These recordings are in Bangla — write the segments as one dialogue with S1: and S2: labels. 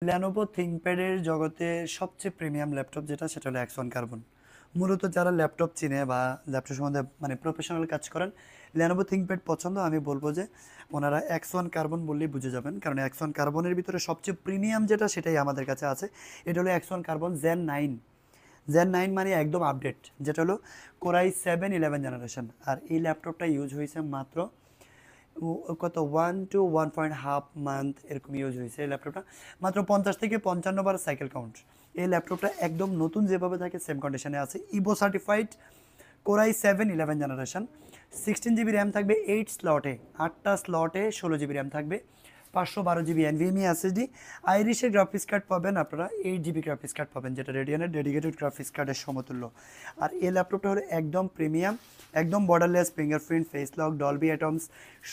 S1: Lenovo ThinkPad এর জগতে সবচেয়ে প্রিমিয়াম ল্যাপটপ যেটা সেটা হলো X1 কার্বন। মূলত যারা ল্যাপটপ চিনে বা ল্যাপটপ সম্বন্ধে মানে প্রফেশনাল কাজ করেন, Lenovo ThinkPad পছন্দ আমি বলবো যে ওনারা X1 কার্বন বললেই বুঝে যাবেন, কারণ X1 কার্বনের ভিতরে সবচেয়ে প্রিমিয়াম যেটা সেটাই আমাদের কাছে আছে। এটা হলো X1 কার্বন জেন 9 মানে একদম আপডেট, যেটা হলো কোরাই 7 11 জেনারেশন। আর এই ল্যাপটপটা ইউজ হয়েছে মাত্র কত 1 to 1.5 মান্থ এরকম ইউজ হয়েছে এই ল্যাপটপটা। মাত্র 50 থেকে 55 বার সাইকেল কাউন্ট। এই ল্যাপটপটা একদম নতুন যেভাবে থাকে সেম কন্ডিশনে আছে, Ivo certified, core i 7 11 generation. 16 GB RAM থাকবে 8 স্লটে, 8টা স্লটে 16 GB র্যাম থাকবে, 512 GB NVMe SSD। আইরিশের গ্রাফিক্স কার্ড পাবেন আপনারা, 8 GB গ্রাফিক্স কার্ড পাবেন, যেটা রেডিয়নের ডেডিকেটেড গ্রাফিক্স কার্ডের সমতুল্য। আর এই ল্যাপটপটা হলো একদম প্রিমিয়াম, একদম borderless, fingerprint, face lock, Dolby atoms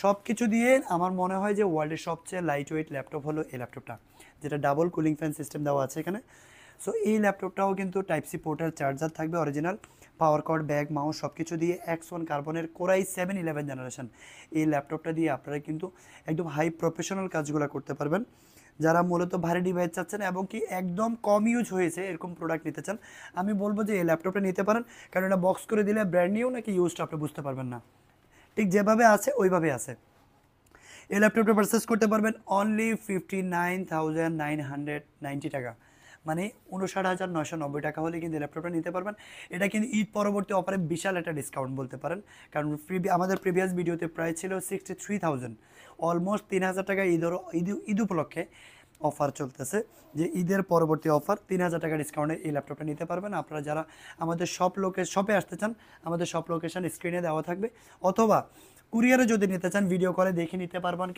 S1: সব কিছু দিয়ে আমার মনে হয় যে ওয়ার্ল্ডের সবচেয়ে লাইট ওয়েট ল্যাপটপ হলো এই ল্যাপটপটা, যেটা ডাবল কুলিং ফ্যান সিস্টেম দেওয়া আছে এখানে। সো এই ল্যাপটপটাও কিন্তু টাইপ সি পোর্টার চার্জার থাকবে original, power cord, bag, mouse সব কিছু দিয়ে X1 কার্বনের কোরাই 7 11 জেনারেশন। এই ল্যাপটপটা দিয়ে আপনারা কিন্তু একদম হাই প্রফেশনাল কাজগুলো করতে পারবেন। যারা মূলত ভারী ডিভাইস চাচ্ছেন এবং কি একদম কম ইউজ হয়েছে এরকম প্রোডাক্ট নিতে চান, আমি বলবো যে এই ল্যাপটপটা নিতে পারেন, কারণ এটা বক্স করে দিলে ব্র্যান্ড নিউ নাকি ইউজটা আপনি বুঝতে পারবেন না, ঠিক যেভাবে আছে ওইভাবে আছে। এই ল্যাপটপটা পারচেস করতে পারবেন অনলি 59,990 টাকা, মানে 59,990 টাকা হলে কিন্তু ল্যাপটপটা নিতে পারবেন। এটা কিন্তু ঈদ পরবর্তী অফারে বিশাল একটা ডিসকাউন্ট বলতে পারেন, কারণ আমাদের প্রিভিয়াস ভিডিওতে প্রায় ছিল 63,000, অলমোস্ট 3,000 টাকা ঈদ উপলক্ষে অফার চলতেছে, যে ঈদের পরবর্তী অফার 3,000 টাকা ডিসকাউন্টে এই ল্যাপটপটা নিতে পারবেন। আপনারা যারা আমাদের শপে আসতে চান, আমাদের শপ লোকেশন স্ক্রিনে দেওয়া থাকবে, অথবা কুরিয়ারে যদি নিতে চান ভিডিও কলে দেখে নিতে পারবেন।